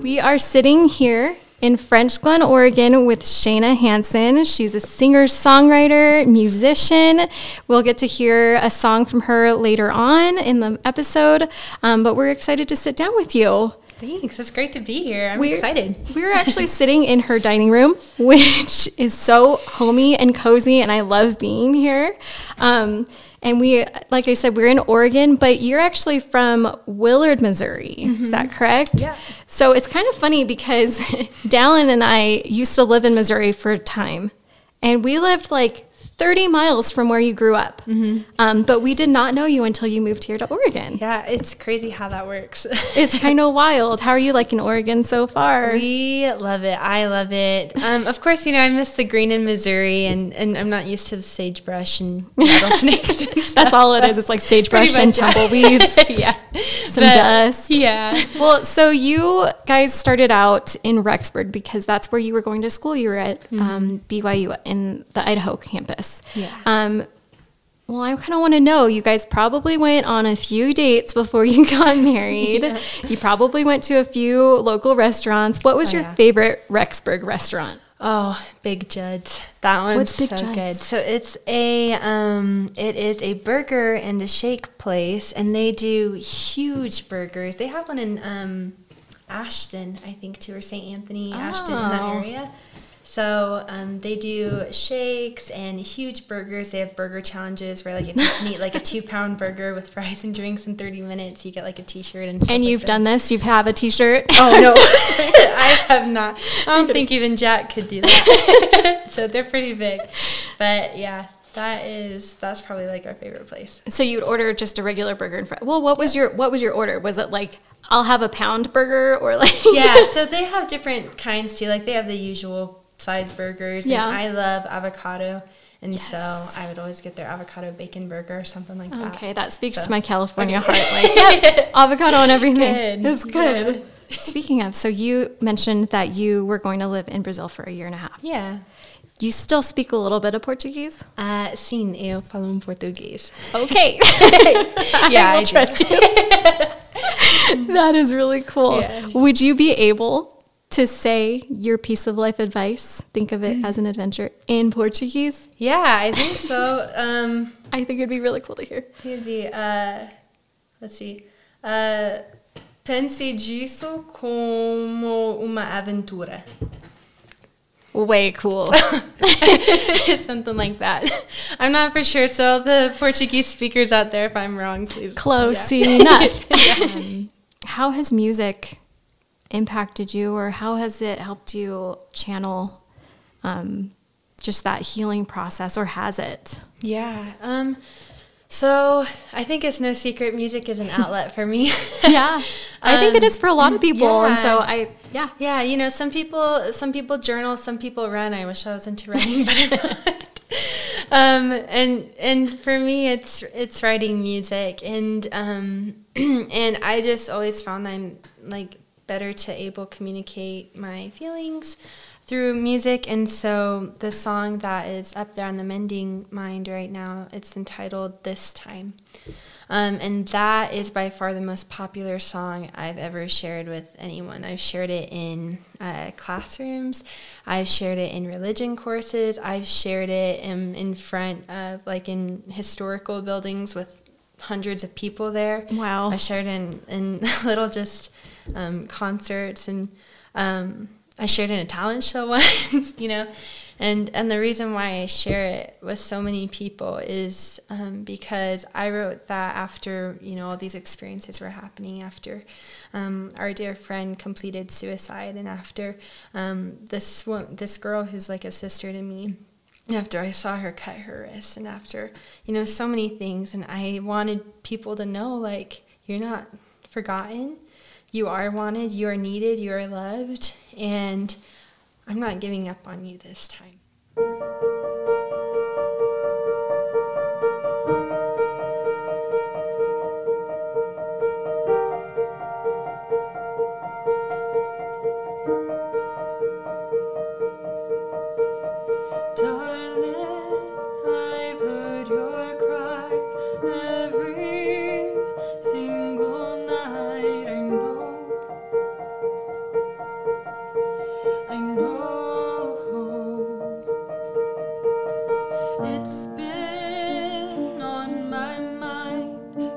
We are sitting here in French Glen, Oregon with Shayna Hansen. She's a singer-songwriter, musician. We'll get to hear a song from her later on in the episode, but we're excited to sit down with you. Thanks. It's great to be here. I'm excited. We're actually sitting in her dining room, which is so homey and cozy, and I love being here. And we, like I said, we're in Oregon, but you're actually from Willard, Missouri. Mm-hmm. Is that correct? Yeah. So it's kind of funny because Dallin and I used to live in Missouri for a time, and we lived like 30 miles from where you grew up. Mm-hmm. But we did not know you until you moved here to Oregon. Yeah, it's crazy how that works. It's kind of wild. How are you liking Oregon so far? We love it. I love it. Of course, I miss the green in Missouri, and I'm not used to the sagebrush and rattlesnakes and stuff. That's all it is. It's like sagebrush and tumbleweeds. Yeah. Some dust. Yeah. Well, so you guys started out in Rexburg because that's where you were going to school. You were at BYU in the Idaho campus. Yeah. Well, I kind of want to know, you guys probably went on a few dates before you got married. Yeah. You probably went to a few local restaurants. What was your favorite Rexburg restaurant? Oh, Big Judd's. That one's What's Big so Judd's? good. So it is a burger and a shake place, and they do huge burgers. They have one in Ashton, I think, too, or St. Anthony, Ashton, in that area. So they do shakes and huge burgers. They have burger challenges where, like, if you can eat like a 2-pound burger with fries and drinks in 30 minutes, you get like a T-shirt and stuff. And you've done this? You have a T-shirt? Oh no, I have not. I don't think even Jack could do that. So they're pretty big, but yeah. That's probably like our favorite place. So you'd order just a regular burger and fries. Well, what was your order? Was it like, I'll have a pound burger, or like? Yeah, so they have different kinds too. Like they have the usual size burgers. Yeah. And I love avocado. And so I would always get their avocado bacon burger or something like that. Okay, that speaks to my California heart. Like, avocado and everything. Good. It's good. Yeah. Speaking of, so you mentioned that you were going to live in Brazil for 1.5 years. Yeah. You still speak a little bit of Portuguese? Sim, eu falo português. Okay. Yeah, I will trust you. That is really cool. Yeah. Would you be able to say your piece of life advice, think of it as an adventure, in Portuguese? Yeah, I think so. I think it'd be really cool to hear. It'd be, let's see. Pense disso como uma aventura. Way cool. Something like that. I'm not for sure. So the Portuguese speakers out there, if I'm wrong, please. Close enough. How has music impacted you, or how has it helped you channel just that healing process, or has it? Yeah. So I think it's no secret music is an outlet for me. Yeah. I think it is for a lot of people. Yeah. And so Yeah, some people journal, some people run. I wish I was into running, but I'm not. And for me it's writing music, and and I just always found that I'm like better to able communicate my feelings through music. And so the song that is up there on the Mending Mind right now, it's entitled This Time. And that is by far the most popular song I've ever shared with anyone. I've shared it in classrooms. I've shared it in religion courses. I've shared it in front of, like, in historical buildings with hundreds of people there. Wow. I shared in little just concerts, and I shared in a talent show once, and the reason why I share it with so many people is because I wrote that after, all these experiences were happening, after our dear friend completed suicide, and after this girl who's like a sister to me, after I saw her cut her wrist, and after, so many things. And I wanted people to know, like, you're not forgotten. You are wanted, you are needed, you are loved, and I'm not giving up on you this time.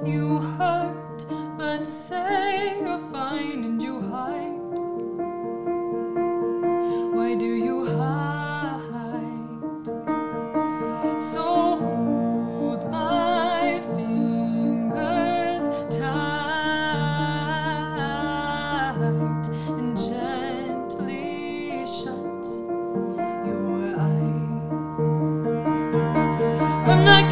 You hurt, but say you're fine and you hide. Why do you hide? So hold my fingers tight and gently shut your eyes. I'm not